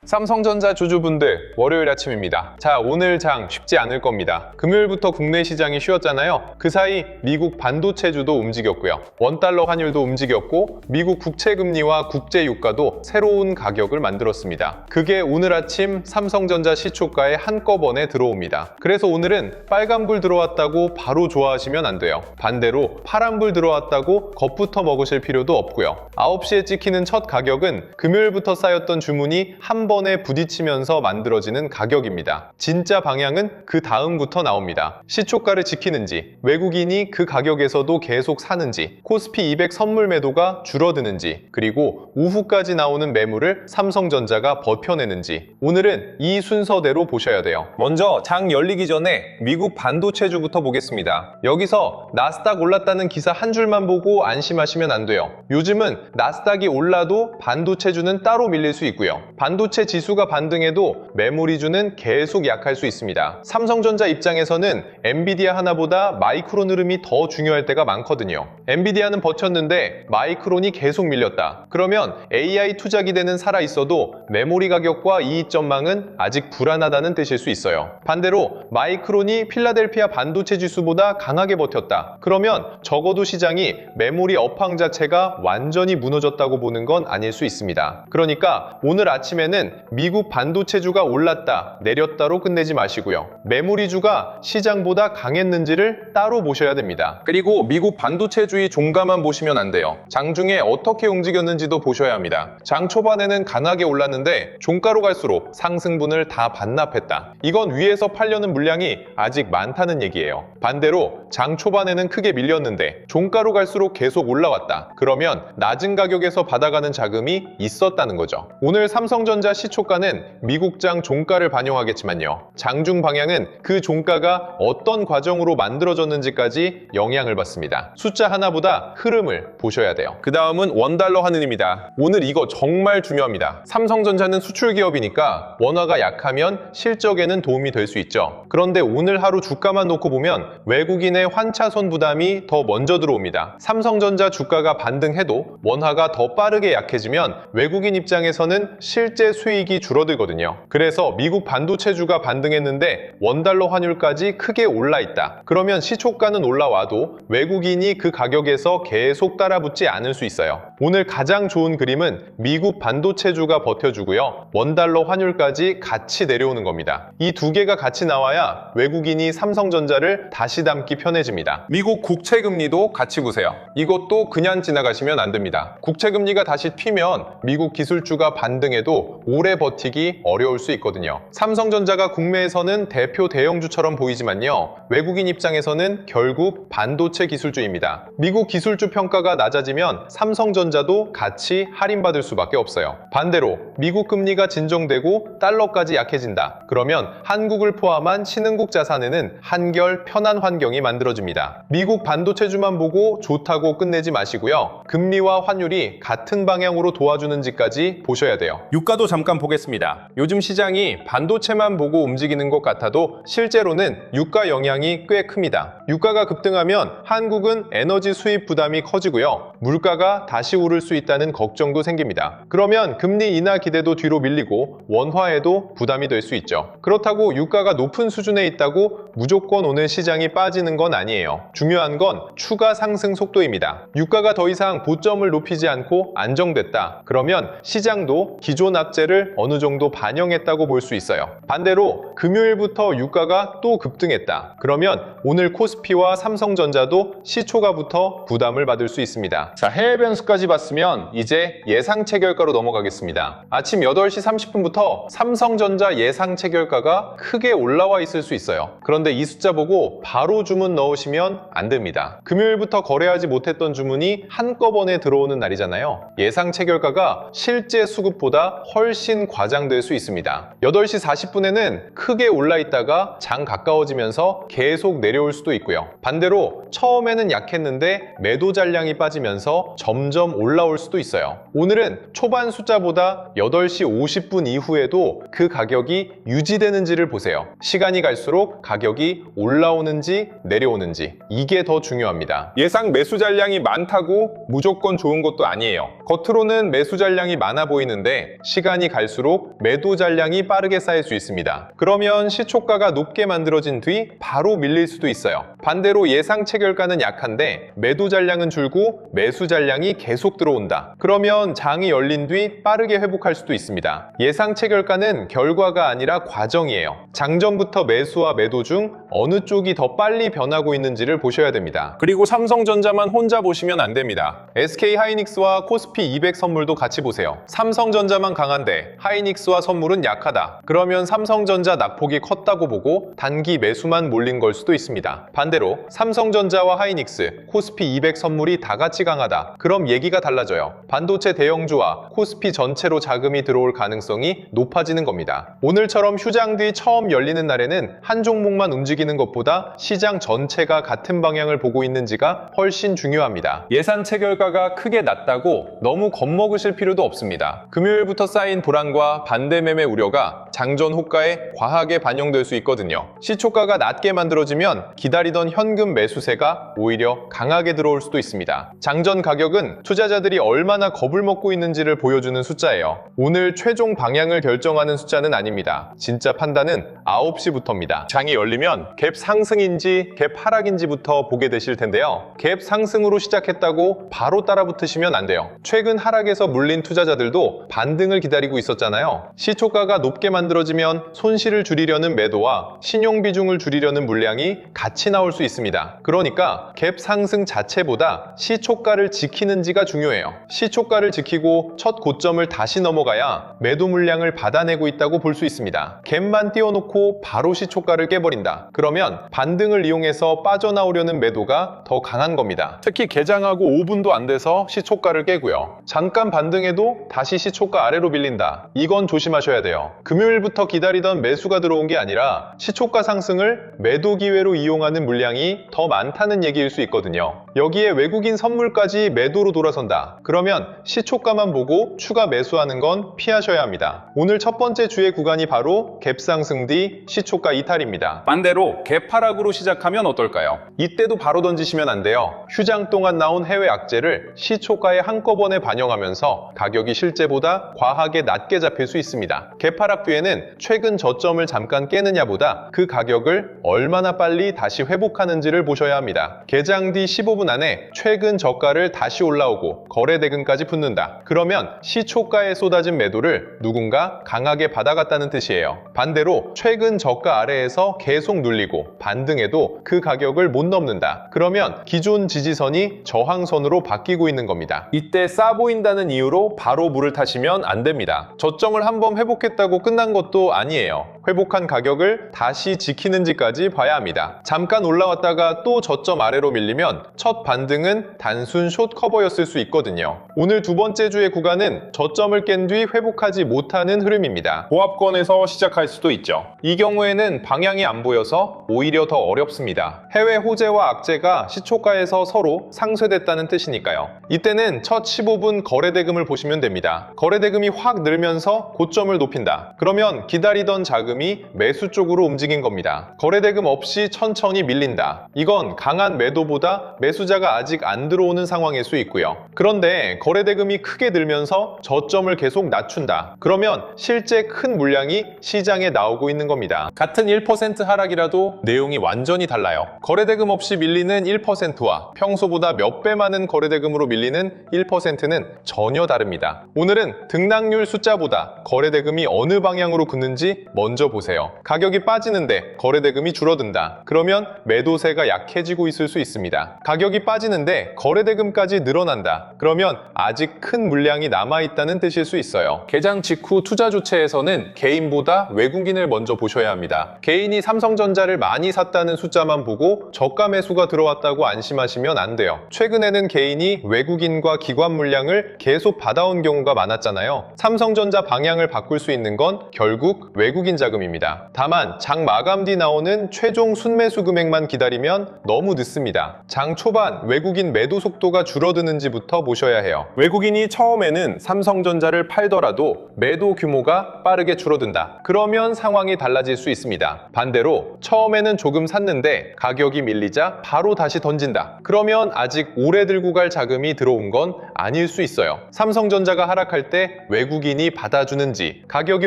삼성전자 주주분들, 월요일 아침입니다. 자, 오늘 장 쉽지 않을 겁니다. 금요일부터 국내 시장이 쉬었잖아요. 그 사이 미국 반도체주도 움직였고요. 원달러 환율도 움직였고 미국 국채금리와 국제유가도 새로운 가격을 만들었습니다. 그게 오늘 아침 삼성전자 시초가에 한꺼번에 들어옵니다. 그래서 오늘은 빨간불 들어왔다고 바로 좋아하시면 안 돼요. 반대로 파란불 들어왔다고 겁부터 먹으실 필요도 없고요. 9시에 찍히는 첫 가격은 금요일부터 쌓였던 주문이 한 번에 부딪히면서 만들어지는 가격입니다. 진짜 방향은 그 다음부터 나옵니다. 시초가를 지키는지, 외국인이 그 가격에서도 계속 사는지, 코스피 200 선물 매도가 줄어드는지, 그리고 오후까지 나오는 매물을 삼성전자가 버텨내는지, 오늘은 이 순서대로 보셔야 돼요. 먼저 장 열리기 전에 미국 반도체주부터 보겠습니다. 여기서 나스닥 올랐다는 기사 한 줄만 보고 안심하시면 안 돼요. 요즘은 나스닥이 올라도 반도체주는 따로 밀릴 수 있고요. 반도체 지수가 반등해도 메모리주는 계속 약할 수 있습니다. 삼성전자 입장에서는 엔비디아 하나보다 마이크론 흐름이 더 중요할 때가 많거든요. 엔비디아는 버텼는데 마이크론이 계속 밀렸다. 그러면 AI 투자 기대는 살아있어도 메모리 가격과 이익 전망은 아직 불안하다는 뜻일 수 있어요. 반대로 마이크론이 필라델피아 반도체 지수보다 강하게 버텼다. 그러면 적어도 시장이 메모리 업황 자체가 완전히 무너졌다고 보는 건 아닐 수 있습니다. 그러니까 오늘 아침에는 미국 반도체주가 올랐다, 내렸다로 끝내지 마시고요. 메모리주가 시장보다 강했는지를 따로 보셔야 됩니다. 그리고 미국 반도체주의 종가만 보시면 안 돼요. 장중에 어떻게 움직였는지도 보셔야 합니다. 장 초반에는 강하게 올랐는데 종가로 갈수록 상승분을 다 반납했다. 이건 위에서 팔려는 물량이 아직 많다는 얘기예요. 반대로 장 초반에는 크게 밀렸는데 종가로 갈수록 계속 올라왔다. 그러면 낮은 가격에서 받아가는 자금이 있었다는 거죠. 오늘 삼성전자 시초가는 미국장 종가를 반영하겠지만요. 장중 방향은 그 종가가 어떤 과정으로 만들어졌는지까지 영향을 받습니다. 숫자 하나보다 흐름을 보셔야 돼요. 그 다음은 원달러 환율입니다. 오늘 이거 정말 중요합니다. 삼성전자는 수출 기업이니까 원화가 약하면 실적에는 도움이 될 수 있죠. 그런데 오늘 하루 주가만 놓고 보면 외국인의 환차손 부담이 더 먼저 들어옵니다. 삼성전자 주가가 반등해도 원화가 더 빠르게 약해지면 외국인 입장에서는 실제 수익이 줄어들거든요. 그래서 미국 반도체주가 반등했는데 원달러 환율까지 크게 올라 있다. 그러면 시초가는 올라와도 외국인이 그 가격에서 계속 따라붙지 않을 수 있어요. 오늘 가장 좋은 그림은 미국 반도체주가 버텨주고요. 원달러 환율까지 같이 내려오는 겁니다. 이 두 개가 같이 나와야 외국인이 삼성전자를 다시 담기 편해집니다. 미국 국채금리도 같이 보세요. 이것도 그냥 지나가시면 안 됩니다. 국채금리가 다시 튀면 미국 기술주가 반등해도 오래 버티기 어려울 수 있거든요. 삼성전자가 국내에서는 대표 대형주처럼 보이지만요. 외국인 입장에서는 결국 반도체 기술주입니다. 미국 기술주 평가가 낮아지면 삼성전자도 같이 할인받을 수밖에 없어요. 반대로 미국 금리가 진정되고 달러까지 약해진다. 그러면 한국을 포함한 신흥국 자산에는 한결 편한 환경이 만들어집니다. 미국 반도체주만 보고 좋다고 끝내지 마시고요. 금리와 환율이 같은 방향으로 도와주는지까지 보셔야 돼요. 유가도 잠깐 보겠습니다. 요즘 시장이 반도체만 보고 움직이는 것 같아도 실제로는 유가 영향이 꽤 큽니다. 유가가 급등하면 한국은 에너지 수입 부담이 커지고요. 물가가 다시 오를 수 있다는 걱정도 생깁니다. 그러면 금리 인하 기대도 뒤로 밀리고 원화에도 부담이 될 수 있죠. 그렇다고 유가가 높은 수준에 있다고 무조건 오늘 시장이 빠지는 건 아니에요. 중요한 건 추가 상승 속도입니다. 유가가 더 이상 고점을 높이지 않고 안정됐다. 그러면 시장도 기존 악재를 어느 정도 반영했다고 볼 수 있어요. 반대로 금요일부터 유가가 또 급등했다. 그러면 오늘 코스피와 삼성전자도 시초가부터 부담을 받을 수 있습니다. 자, 해외 변수까지 봤으면 이제 예상채 결과로 넘어가겠습니다. 아침 8시 30분부터 삼성전자 예상채 결과가 크게 올라와 있을 수 있어요. 그런데 이 숫자 보고 바로 주문 넣으시면 안 됩니다. 금요일부터 거래하지 못했던 주문이 한꺼번에 들어오는 날이잖아요. 예상채 결과가 실제 수급보다 훨씬 과장될 수 있습니다. 8시 40분에는 크게 올라 있다가 장 가까워지면서 계속 내려올 수도 있고요. 반대로 처음에는 약했는데 매도 잔량이 빠지면서 점점 올라올 수도 있어요. 오늘은 초반 숫자보다 8시 50분 이후에도 그 가격이 유지되는지를 보세요. 시간이 갈수록 가격이 올라오는지 내려오는지, 이게 더 중요합니다. 예상 매수 잔량이 많다고 무조건 좋은 것도 아니에요. 겉으로는 매수 잔량이 많아 보이는데 시간이 갈수록 매도 잔량이 빠르게 쌓일 수 있습니다. 그러면 시초가가 높게 만들어진 뒤 바로 밀릴 수도 있어요. 반대로 예상 체결가는 약한데 매도 잔량은 줄고 매수 잔량이 계속 들어온다. 그러면 장이 열린 뒤 빠르게 회복할 수도 있습니다. 예상 체결가는 결과가 아니라 과정이에요. 장전부터 매수와 매도 중 어느 쪽이 더 빨리 변하고 있는지를 보셔야 됩니다. 그리고 삼성전자만 혼자 보시면 안 됩니다. SK하이닉스와 코스피 200 선물도 같이 보세요. 삼성전자만 강한데 하이닉스와 선물은 약하다. 그러면 삼성전자 낙폭이 컸다고 보고 단기 매수만 몰린 걸 수도 있습니다. 반대로 삼성전자와 하이닉스, 코스피 200 선물이 다 같이 강하다. 그럼 얘기가 달라져요. 반도체 대형주와 코스피 전체로 자금이 들어올 가능성이 높아지는 겁니다. 오늘처럼 휴장 뒤 처음 열리는 날에는 한 종목만 움직이는 것보다 시장 전체가 같은 방향을 보고 있는지가 훨씬 중요합니다. 예산 체결가가 크게 낮다고 너무 겁먹으실 필요도 없습니다. 금요일부터 쌓인 불안과 반대 매매 우려가 장전 호가에 과하게 반영될 수 있거든요. 시초가가 낮게 만들어지면 기다리던 현금 매수세가 오히려 강하게 들어올 수도 있습니다. 장전 가격은 투자자들이 얼마나 겁을 먹고 있는지를 보여주는 숫자예요. 오늘 최종 방향을 결정하는 숫자는 아닙니다. 진짜 판단은 9시부터입니다. 장이 열리면 갭 상승인지 갭 하락인지부터 보게 되실 텐데요. 갭 상승으로 시작했다고 바로 따라붙으시면 안 돼요. 최근 하락에서 물린 투자자들도 반등을 기다리고 있었잖아요. 시초가가 높게 만들어지면 손실을 줄이려는 매도와 신용 비중을 줄이려는 물량이 같이 나올 수 있습니다. 그러니까 갭 상승 자체보다 시초가를 지키는지가 중요해요. 시초가를 지키고 첫 고점을 다시 넘어가야 매도 물량을 받아내고 있다고 볼 수 있습니다. 갭만 띄워놓고 바로 시초가를 깨버린다. 그러면 반등을 이용해서 빠져나오려는 매도가 더 강한 겁니다. 특히 개장하고 5분도 안 돼서 시초가를 깨고요. 잠깐 반등해도 다시 시초가 아래로 밀린다. 이건 조심하셔야 돼요. 금요일부터 기다리던 매수가 들어온 게 아니라 시초가 상승을 매도 기회로 이용하는 물량이 더 많다는 얘기일 수 있거든요. 여기에 외국인 선물까지 매도로 돌아선다. 그러면 시초가만 보고 추가 매수하는 건 피하셔야 합니다. 오늘 첫 번째 주의 구간이 바로 갭 상승 뒤 시초가 이탈입니다. 반대로 갭 하락으로 시작하면 어떨까요? 이때도 바로 던지시면 안 돼요. 휴장 동안 나온 해외 악재를 시초가에 한꺼번에 반영하면서 가격이 실제보다 과하게 낮게 잡힐 수 있습니다. 갭 하락 뒤에는 최근 저점을 잠깐 깨느냐보다 그 가격을 얼마나 빨리 다시 회복하는지를 보셔야 합니다. 개장 뒤 15분 안에 최근 저가를 다시 올라오고 거래 대금까지 붙는다. 그러면 시초가에 쏟아진 매도를 누군가 강하게 받아갔다는 뜻이에요. 반대로 최근 저가 아래에서 계속 눌리고 반등해도 그 가격을 못 넘는다. 그러면 기존 지지선이 저항선으로 바뀌고 있는 겁니다. 이때 싸 보인다는 이유로 바로 물을 타시면 안 됩니다. 저점을 한번 회복했다고 끝난 것도 아니에요. 회복한 가격을 다시 지키는지까지 봐야 합니다. 잠깐 올라왔다가 또 저점 아래로 밀리면 첫 반등은 단순 숏 커버였을 수 있거든요. 오늘 두 번째 주의 구간은 저점을 깬 뒤 회복하지 못하는 흐름입니다. 보합권에서 시작할 수도 있죠. 이 경우에는 방향이 안 보여서 오히려 더 어렵습니다. 해외 호재와 악재가 시초가에서 서로 상쇄됐다는 뜻이니까요. 이때는 첫 15분 거래 대금을 보시면 됩니다. 거래 대금이 확 늘면서 고점을 높인다. 그러면 기다리던 자금이 매수 쪽으로 움직인 겁니다. 거래 대금 없이 천천히 밀린다. 이건 강한 매도보다 매수자가 아직 안 들어오는 상황일 수 있고요. 그런데 거래 대금이 크게 늘면서 저점을 계속 낮춘다. 그러면 실제 큰 물량이 시장에 나오고 있는 겁니다. 같은 1% 하락이라도 내용이 완전히 달라요. 거래 대금 없이 밀리는 1%와 평소보다 몇 배 많은 거래 대금으로 밀리는 1%는 전혀 다릅니다. 오늘은 등락률 숫자보다 거래 대금이 어느 방향으로 굳는지 먼저 보세요. 가격이 빠지는데 거래 대금이 줄어든다. 그러면 매도세가 약해지고 있을 수 있습니다. 가격이 빠지는데 거래 대금까지 늘어난다. 그러면 아직 큰 물량이 남아있다는 뜻일 수 있어요. 개장 직후 투자 주체에서는 개인보다 외국인을 먼저 보셔야 합니다. 개인이 삼성전자를 많이 샀다는 숫자만 보고 저가 매수가 들어왔다고 안심하시면 안 돼요. 최근에는 개인이 외국인과 기관 물량을 계속 받아온 경우가 많았잖아요. 삼성전자 방향을 바꿀 수 있는 건 결국 외국인 자금 자금입니다. 다만 장 마감 뒤 나오는 최종 순매수 금액만 기다리면 너무 늦습니다. 장 초반 외국인 매도 속도가 줄어드는지부터 보셔야 해요. 외국인이 처음에는 삼성전자를 팔더라도 매도 규모가 빠르게 줄어든다. 그러면 상황이 달라질 수 있습니다. 반대로 처음에는 조금 샀는데 가격이 밀리자 바로 다시 던진다. 그러면 아직 오래 들고 갈 자금이 들어온 건 아닐 수 있어요. 삼성전자가 하락할 때 외국인이 받아주는지, 가격이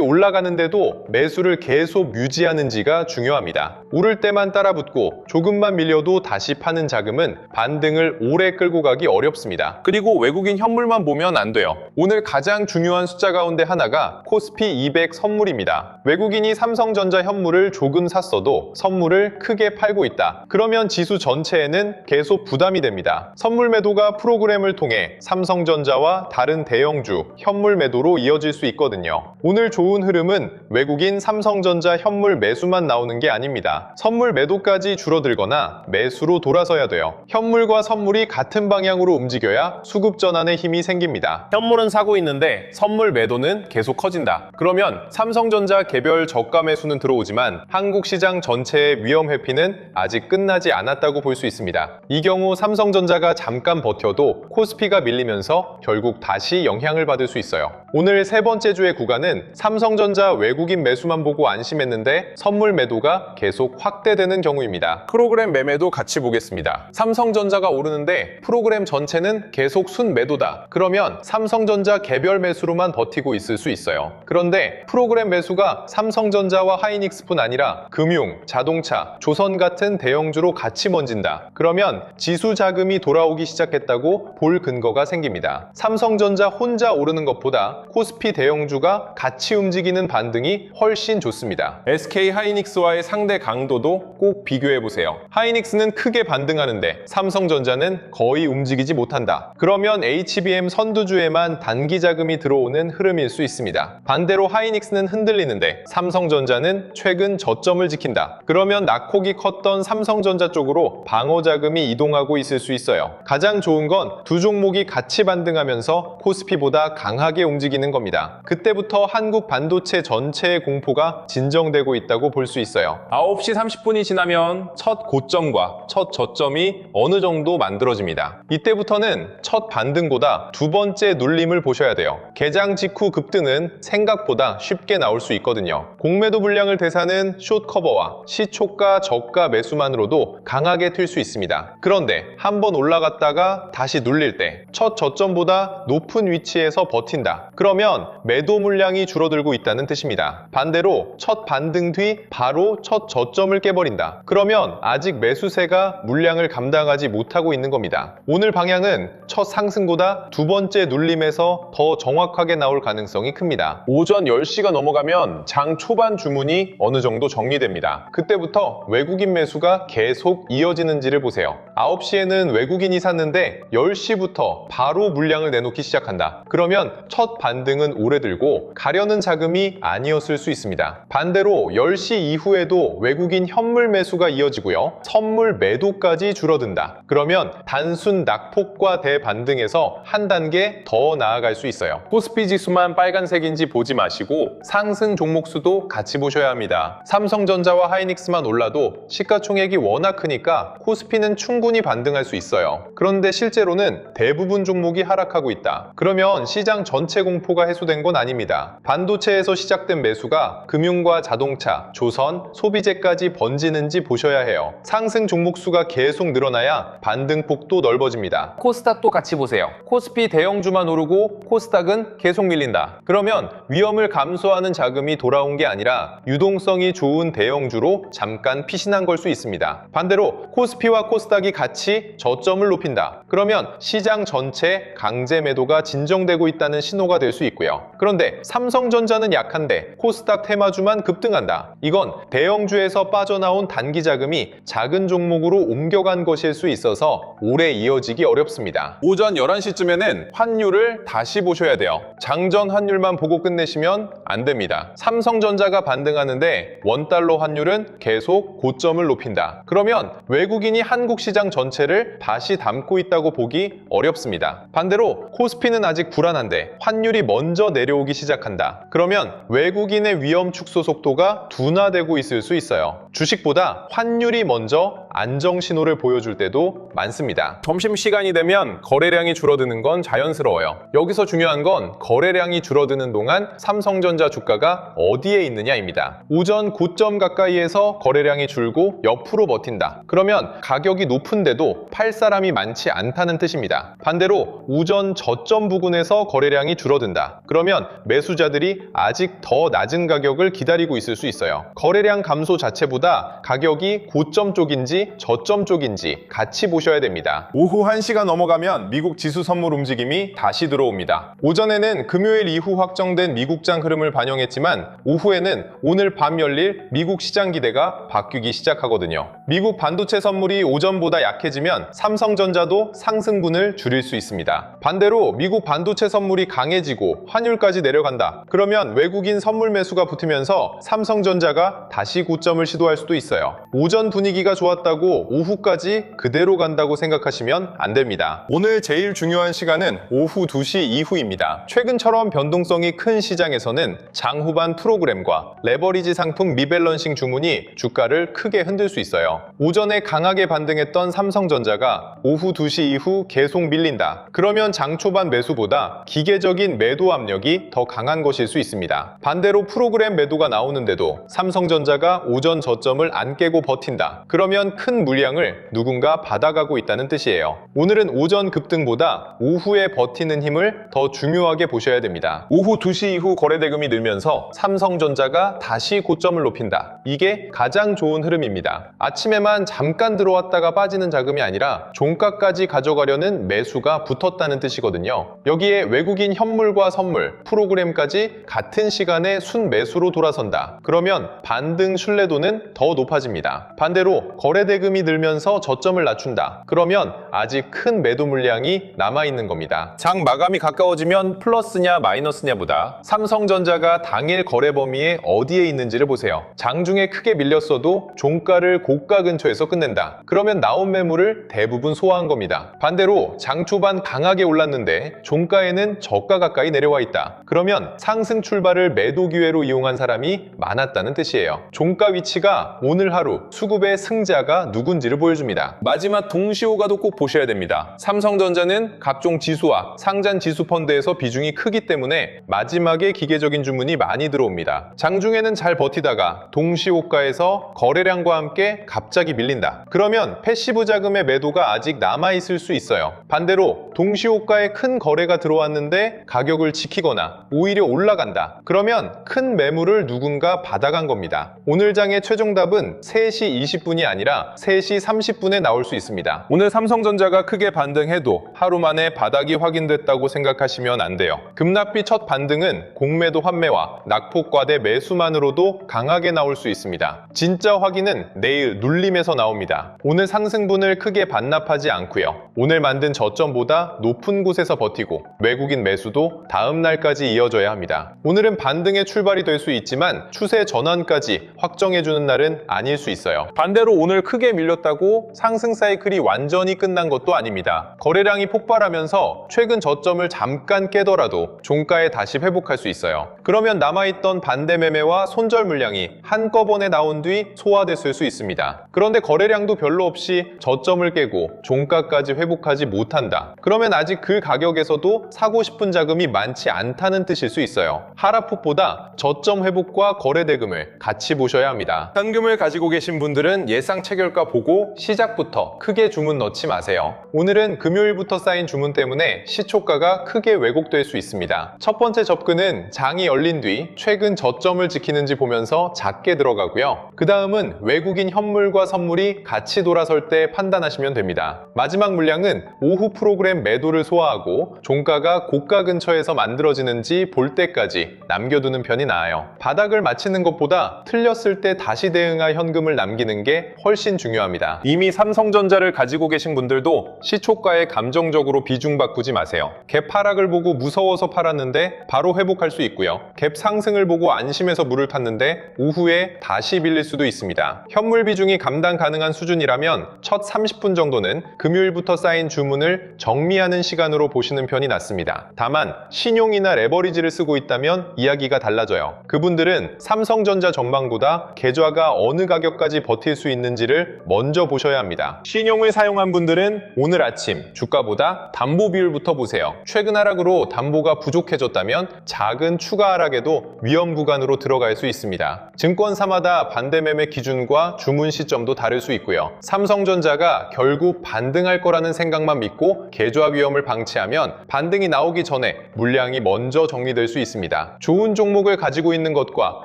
올라가는데도 매수를 계속 유지하는지가 중요합니다. 오를 때만 따라붙고 조금만 밀려도 다시 파는 자금은 반등을 오래 끌고 가기 어렵습니다. 그리고 외국인 현물만 보면 안 돼요. 오늘 가장 중요한 숫자 가운데 하나가 코스피 200 선물입니다. 외국인이 삼성전자 현물을 조금 샀어도 선물을 크게 팔고 있다. 그러면 지수 전체에는 계속 부담이 됩니다. 선물 매도가 프로그램을 통해 삼성전자와 다른 대형주 현물 매도로 이어질 수 있거든요. 오늘 좋은 흐름은 외국인 삼성전자 현물 매수만 나오는 게 아닙니다. 선물 매도까지 줄어들거나 매수로 돌아서야 돼요. 현물과 선물이 같은 방향으로 움직여야 수급 전환의 힘이 생깁니다. 현물은 사고 있는데 선물 매도는 계속 커진다. 그러면 삼성전자 개별 저가 매수는 들어오지만 한국 시장 전체의 위험 회피는 아직 끝나지 않았다고 볼 수 있습니다. 이 경우 삼성전자가 잠깐 버텨도 코스피가 밀리면서 결국 다시 영향을 받을 수 있어요. 오늘 세 번째 주의 구간은 삼성전자 외국인 매수만 보고 안심했는데 선물 매도가 계속 확대되는 경우입니다. 프로그램 매매도 같이 보겠습니다. 삼성전자가 오르는데 프로그램 전체는 계속 순매도다. 그러면 삼성전자 개별 매수로만 버티고 있을 수 있어요. 그런데 프로그램 매수가 삼성전자와 하이닉스뿐 아니라 금융, 자동차, 조선 같은 대형주로 같이 번진다. 그러면 지수 자금이 돌아오기 시작했다고 볼 근거가 생깁니다. 삼성전자 혼자 오르는 것보다 코스피 대형주가 같이 움직이는 반등이 훨씬 좋습니다. SK 하이닉스와의 상대 강도도 꼭 비교해보세요. 하이닉스는 크게 반등하는데 삼성전자는 거의 움직이지 못한다. 그러면 HBM 선두주에만 단기 자금이 들어오는 흐름일 수 있습니다. 반대로 하이닉스는 흔들리는데 삼성전자는 최근 저점을 지킨다. 그러면 낙폭이 컸던 삼성전자 쪽으로 방어 자금이 이동하고 있을 수 있어요. 가장 좋은 건 두 종목이 같이 반등하면서 코스피보다 강하게 움직이는 겁니다. 그때부터 한국 반도체 전체의 공포가 진정되고 있다고 볼 수 있어요. 9시 30분이 지나면 첫 고점과 첫 저점이 어느 정도 만들어집니다. 이때부터는 첫 반등보다 두 번째 눌림을 보셔야 돼요. 개장 직후 급등은 생각보다 쉽게 나올 수 있거든요. 공매도 물량을 대사는 숏 커버와 시초가 저가 매수만으로도 강하게 틀 수 있습니다. 그런데 한번 올라갔다가 다시 눌릴 때 첫 저점보다 높은 위치에서 버틴다. 그러면 매도 물량이 줄어들고 있다는 뜻입니다. 반대로 첫 반등 뒤 바로 첫 저점을 깨버린다. 그러면 아직 매수세가 물량을 감당하지 못하고 있는 겁니다. 오늘 방향은 첫 상승보다 두 번째 눌림에서 더 정확하게 나올 가능성이 큽니다. 오전 10시가 넘어가면 장 초반 주문이 어느 정도 정리됩니다. 그때부터 외국인 매수가 계속 이어지는지를 보세요. 9시에는 외국인이 샀는데 10시부터 바로 물량을 내놓기 시작한다. 그러면 첫 반등은 오래 들고 가려는 자금이 아니었을 수 있습니다. 반대로 10시 이후에도 외국인 현물 매수가 이어지고요. 선물 매도까지 줄어든다. 그러면 단순 낙폭과 대반등에서 한 단계 더 나아갈 수 있어요. 코스피 지수만 빨간색인지 보지 마시고 상승 종목 수도 같이 보셔야 합니다. 삼성전자와 하이닉스만 올라도 시가총액이 워낙 크니까 코스피는 충분히 반등할 수 있어요. 그런데 실제로는 대부분 종목이 하락하고 있다. 그러면 시장 전체 공포가 해소된 건 아닙니다. 반도체에서 시작된 매수가 금융과 자동차, 조선, 소비재까지 번지는지 보셔야 해요. 상승 종목 수가 계속 늘어나야 반등폭도 넓어집니다. 코스닥도 같이 보세요. 코스피 대형주만 오르고 코스닥은 계속 밀린다. 그러면 위험을 감소하는 자금이 돌아온 게 아니라 유동성이 좋은 대형주로 잠깐 피신한 걸 수 있습니다. 반대로 코스피와 코스닥이 같이 저점을 높인다. 그러면 시장 전체 강제 매도가 진정되고 있다는 신호가 될 수 있고요. 그런데 삼성전자는 약한데 코스닥 테마주만 급등한다. 이건 대형주에서 빠져나온 단기 자금이 작은 종목으로 옮겨간 것일 수 있어서 오래 이어지기 어렵습니다. 오전 11시쯤에는 환율을 다시 보셔야 돼요. 장전 환율만 보고 끝내시면 안 됩니다. 삼성전자가 반등하는데 원달러 환율은 계속 고점을 높인다. 그러면 외국인이 한국 시장 전체를 다시 담고 있다고 보기 어렵습니다. 반대로 코스피는 아직 불안한데 환율이 먼저 내려오기 시작한다. 그러면 외국인의 위험 위험 축소 속도가 둔화되고 있을 수 있어요. 주식보다 환율이 먼저 안정 신호를 보여줄 때도 많습니다. 점심시간이 되면 거래량이 줄어드는 건 자연스러워요. 여기서 중요한 건 거래량이 줄어드는 동안 삼성전자 주가가 어디에 있느냐입니다. 오전 고점 가까이에서 거래량이 줄고 옆으로 버틴다. 그러면 가격이 높은데도 팔 사람이 많지 않다는 뜻입니다. 반대로 오전 저점 부근에서 거래량이 줄어든다. 그러면 매수자들이 아직 더 낮은 가격을 기다리고 있을 수 있어요. 거래량 감소 자체보다 가격이 고점 쪽인지 저점 쪽인지 같이 보셔야 됩니다. 오후 1시가 넘어가면 미국 지수 선물 움직임이 다시 들어옵니다. 오전에는 금요일 이후 확정된 미국장 흐름을 반영했지만 오후에는 오늘 밤 열릴 미국 시장 기대가 바뀌기 시작하거든요. 미국 반도체 선물이 오전보다 약해지면 삼성전자도 상승분을 줄일 수 있습니다. 반대로 미국 반도체 선물이 강해지고 환율까지 내려간다. 그러면 외국인 선물 매수가 붙으면서 삼성전자가 다시 고점을 시도할 수도 있어요. 오전 분위기가 좋았다고 오후까지 그대로 간다고 생각하시면 안 됩니다. 오늘 제일 중요한 시간은 오후 2시 이후입니다. 최근처럼 변동성이 큰 시장에서는 장 후반 프로그램과 레버리지 상품 리밸런싱 주문이 주가를 크게 흔들 수 있어요. 오전에 강하게 반등했던 삼성전자가 오후 2시 이후 계속 밀린다. 그러면 장 초반 매수보다 기계적인 매도 압력이 더 강한 것일 수 있습니다. 반대로 프로그램 매도가 나오는데도 삼성전자가 오전 저점을 안 깨고 버틴다. 그러면 큰 물량을 누군가 받아가고 있다는 뜻이에요. 오늘은 오전 급등보다 오후에 버티는 힘을 더 중요하게 보셔야 됩니다. 오후 2시 이후 거래대금이 늘면서 삼성전자가 다시 고점을 높인다. 이게 가장 좋은 흐름입니다. 아침에만 잠깐 들어왔다가 빠지는 자금이 아니라 종가까지 가져가려는 매수가 붙었다는 뜻이거든요. 여기에 외국인 현물과 선물, 프로그램까지 같은 시간에 순매수로 돌아선다. 그러면 반등 신뢰도는 더 높아집니다. 반대로 거래대금이 늘면서 저점을 낮춘다. 그러면 아직 큰 매도 물량이 남아있는 겁니다. 장 마감이 가까워지면 플러스냐 마이너스냐보다 삼성전자가 당일 거래 범위에 어디에 있는지를 보세요. 장중에 크게 밀렸어도 종가를 고가 근처에서 끝낸다. 그러면 나온 매물을 대부분 소화한 겁니다. 반대로 장 초반 강하게 올랐는데 종가에는 저가 가까이 내려와 있다. 그러면 상승 출발을 매도 기회로 이용한 사람이 많았다는 뜻이에요. 종가 위치가 오늘 하루 수급의 승자가 누군지를 보여줍니다. 마지막 동시호가도 꼭 보셔야 됩니다. 삼성전자는 각종 지수와 상장 지수 펀드에서 비중이 크기 때문에 마지막에 기계적인 주문이 많이 들어옵니다. 장중에는 잘 버티다가 동시호가에서 거래량과 함께 갑자기 밀린다. 그러면 패시브 자금의 매도가 아직 남아있을 수 있어요. 반대로 동시호가에 큰 거래가 들어왔는데 가격을 지키거나 오히려 올라간다. 그러면 큰 매물을 누군가 받아간 겁니다. 오늘 장의 최종 답은 3시 20분이 아니라 3시 30분에 나올 수 있습니다. 오늘 삼성전자가 크게 반등해도 하루 만에 바닥이 확인됐다고 생각하시면 안 돼요. 급락비 첫 반등은 공매도 환매와 낙폭과대 매수만으로도 강하게 나올 수 있습니다. 진짜 확인은 내일 눌림에서 나옵니다. 오늘 상승분을 크게 반납하지 않고요. 오늘 만든 저점보다 높은 곳에서 버티고 외국인 매수도 다음 날까지 이어져야 합니다. 오늘은 반등의 출발이 될 수 있지만 추세 전환까지 확정해주는 날은 아닐 수 있어요. 반대로 오늘 크게 밀렸다고 상승 사이클이 완전히 끝난 것도 아닙니다. 거래량이 폭발하면서 최근 저점을 잠깐 깨더라도 종가에 다시 회복할 수 있어요. 그러면 남아있던 반대 매매와 손절 물량이 한꺼번에 나온 뒤 소화됐을 수 있습니다. 그런데 거래량도 별로 없이 저점을 깨고 종가까지 회복하지 못한다. 그러면 아직 그 가격에서도 사고 싶은 자금이 많지 않다는 뜻일 수 있어요. 하락폭보다 저점 회복과 거래 대금을 같이 보셔야 합니다. 현금을 가지고 계신 분들은 예상 체결가 보고 시작부터 크게 주문 넣지 마세요. 오늘은 금요일부터 쌓인 주문 때문에 시초가가 크게 왜곡될 수 있습니다. 첫 번째 접근은 장이 열린 뒤 최근 저점을 지키는지 보면서 작게 들어가고요. 그 다음은 외국인 현물과 선물이 같이 돌아설 때 판단하시면 됩니다. 마지막 물량은 오후 프로그램 매도를 소화하고 종가가 고가 근처에서 만들어지는지 볼 때까지 남겨두는 편이 나아요. 바닥을 맞히는 것보다 틀렸을 때 다시 대응할 현금을 남기는 게 훨씬 중요합니다. 이미 삼성전자를 가지고 계신 분들도 시초가에 감정적으로 비중 바꾸지 마세요. 갭 하락을 보고 무서워서 팔았는데 바로 회복할 수 있고요. 갭 상승을 보고 안심해서 물을 탔는데 오후에 이후에 다시 빌릴 수도 있습니다. 현물 비중이 감당 가능한 수준이라면 첫 30분 정도는 금요일부터 쌓인 주문을 정리하는 시간으로 보시는 편이 낫습니다. 다만 신용이나 레버리지를 쓰고 있다면 이야기가 달라져요. 그분들은 삼성전자 전망보다 계좌가 어느 가격까지 버틸 수 있는지를 먼저 보셔야 합니다. 신용을 사용한 분들은 오늘 아침 주가보다 담보 비율부터 보세요. 최근 하락으로 담보가 부족해졌다면 작은 추가 하락에도 위험 구간으로 들어갈 수 있습니다. 증권사마다 반대 매매 기준과 주문 시점도 다를 수 있고요. 삼성전자가 결국 반등할 거라는 생각만 믿고 계좌 위험을 방치하면 반등이 나오기 전에 물량이 먼저 정리될 수 있습니다. 좋은 종목을 가지고 있는 것과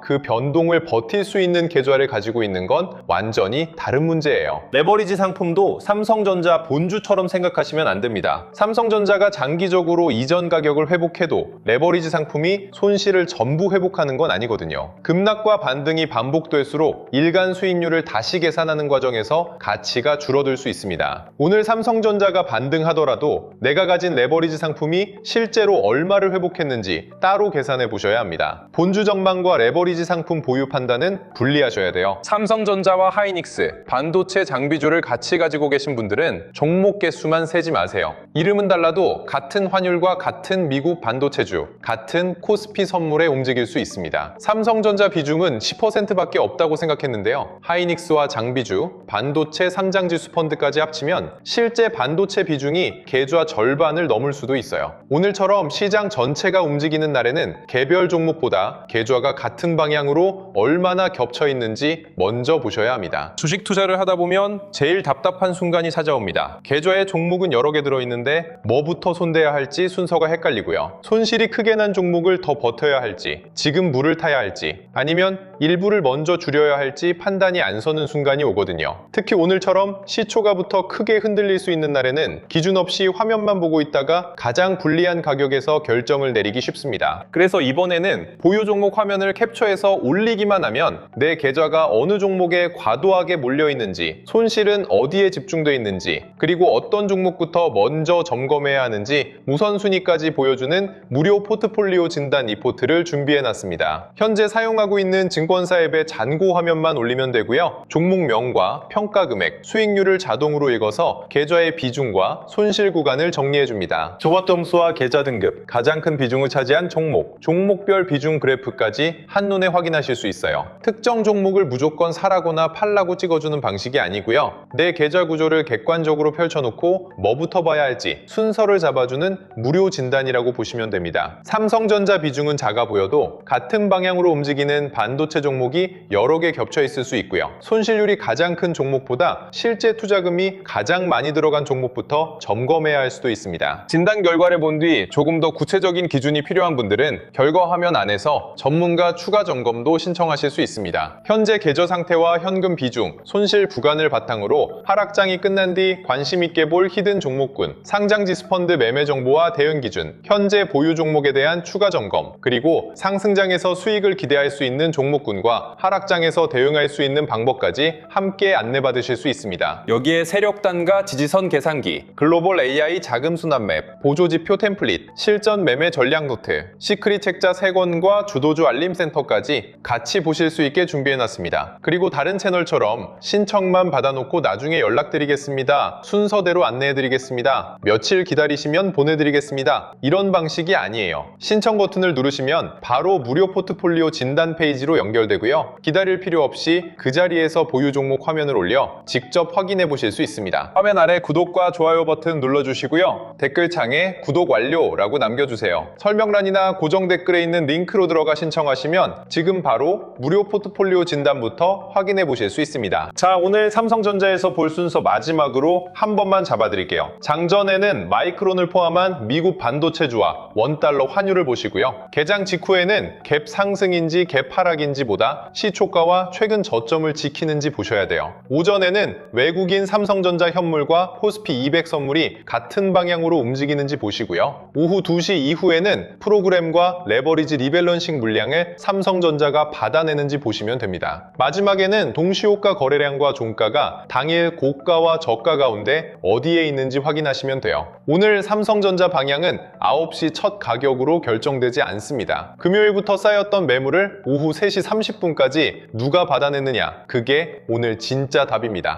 그 변동을 버틸 수 있는 계좌를 가지고 있는 건 완전히 다른 문제예요. 레버리지 상품도 삼성전자 본주처럼 생각하시면 안 됩니다. 삼성전자가 장기적으로 이전 가격을 회복해도 레버리지 상품이 손실을 전부 회복하는 건 아니거든요. 급락과 반등이 반복될수록 일간 수익률을 다시 계산하는 과정에서 가치가 줄어들 수 있습니다. 오늘 삼성전자가 반등하더라도 내가 가진 레버리지 상품이 실제로 얼마를 회복했는지 따로 계산해 보셔야 합니다. 본주 전망과 레버리지 상품 보유 판단은 분리하셔야 돼요. 삼성전자와 하이닉스, 반도체 장비주를 같이 가지고 계신 분들은 종목 개수만 세지 마세요. 이름은 달라도 같은 환율과 같은 미국 반도체주, 같은 코스피 선물에 움직일 수 있습니다. 삼성전자 비중은 10%밖에 없다고 생각했는데요. 하이닉스와 장비주, 반도체 상장지수 펀드까지 합치면 실제 반도체 비중이 계좌 절반을 넘을 수도 있어요. 오늘처럼 시장 전체가 움직이는 날에는 개별 종목보다 계좌가 같은 방향으로 얼마나 겹쳐 있는지 먼저 보셔야 합니다. 주식 투자를 하다 보면 제일 답답한 순간이 찾아옵니다. 계좌에 종목은 여러 개 들어있는데 뭐부터 손대야 할지 순서가 헷갈리고요. 손실이 크게 난 종목을 더 버텨야 할지, 지금 물을 타야 할지, 아니면 일부를 먼저 줄여야 할지 판단이 안 서는 순간이 오거든요. 특히 오늘처럼 시초가부터 크게 흔들릴 수 있는 날에는 기준 없이 화면만 보고 있다가 가장 불리한 가격에서 결정을 내리기 쉽습니다. 그래서 이번에는 보유 종목 화면을 캡처해서 올리기만 하면 내 계좌가 어느 종목에 과도하게 몰려 있는지, 손실은 어디에 집중되어 있는지, 그리고 어떤 종목부터 먼저 점검해야 하는지 우선순위까지 보여주는 무료 포트폴리오 진단 리포트를 준비해놨습니다. 현재 사용하고 있는 증권사 앱의 잔고 화면만 올리면 되고요. 종목명과 평가 금액, 수익률을 자동으로 읽어서 계좌의 비중과 손실 구간을 정리해줍니다. 조합점수와 계좌 등급, 가장 큰 비중을 차지한 종목, 종목별 비중 그래프까지 한눈에 확인하실 수 있어요. 특정 종목을 무조건 사라거나 팔라고 찍어주는 방식이 아니고요. 내 계좌 구조를 객관적으로 펼쳐놓고 뭐부터 봐야 할지 순서를 잡아주는 무료 진단이라고 보시면 됩니다. 삼성전자 비중은 작아 보여도 같은 방향으로 움직이는 반도체 종목이 여러 개 겹쳐 있을 수 있고요. 손실률이 가장 큰 종목보다 실제 투자금이 가장 많이 들어간 종목부터 점검해야 할 수도 있습니다. 진단 결과를 본 뒤 조금 더 구체적인 기준이 필요한 분들은 결과 화면 안에서 전문가 추가 점검도 신청하실 수 있습니다. 현재 계좌 상태와 현금 비중, 손실 구간을 바탕으로 하락장이 끝난 뒤 관심 있게 볼 히든 종목군, 상장지수 펀드 매매 정보와 대응 기준, 현재 보유 종목에 대한 추가 점검, 그리고 상승장에서 수익을 기대할 수 있는 종목군과 하락장에서 대응할 수 있는 방법까지 함께 안내받으실 수 있습니다. 여기에 세력단과 지지선 계산기, 글로벌 AI 자금 순환 맵, 보조지표 템플릿, 실전 매매 전략 노트, 시크릿 책자 3권과 주도주 알림센터까지 같이 보실 수 있게 준비해놨습니다. 그리고 다른 채널처럼 신청만 받아놓고 나중에 연락드리겠습니다, 순서대로 안내해드리겠습니다, 며칠 기다리시면 보내드리겠습니다, 이런 방식이 아니에요. 신청 버튼을 누르시면 바로 무료 포트폴리오 진단 페이지로 연결되고요. 기다릴 필요 없이 그 자리에서 보유 종목 화면을 올려 직접 확인해 보실 수 있습니다. 화면 아래 구독과 좋아요 버튼 눌러주시고요. 댓글창에 구독 완료라고 남겨주세요. 설명란이나 고정 댓글에 있는 링크로 들어가 신청하시면 지금 바로 무료 포트폴리오 진단부터 확인해 보실 수 있습니다. 자, 오늘 삼성전자에서 볼 순서 마지막으로 한 번만 잡아드릴게요. 장전에는 마이크론을 포함한 미국 반도체주와 원달러 환율을 보시고요. 개장 직후에는 갭 상승인지 갭 하락인지 보다 시초가와 최근 저점을 지키는지 보셔야 돼요. 오전에는 외국인 삼성전자 현물과 코스피 200 선물이 같은 방향으로 움직이는지 보시고요. 오후 2시 이후에는 프로그램과 레버리지 리밸런싱 물량을 삼성전자가 받아내는지 보시면 됩니다. 마지막에는 동시호가 거래량과 종가가 당일 고가와 저가 가운데 어디에 있는지 확인하시면 돼요. 오늘 삼성전자 방향은 9시 첫 가격으로 결정되지 않습니다. 금요일부터 쌓였던 매물을 오후 3시 30분까지 누가 받아냈느냐? 그게 오늘 진짜 답입니다.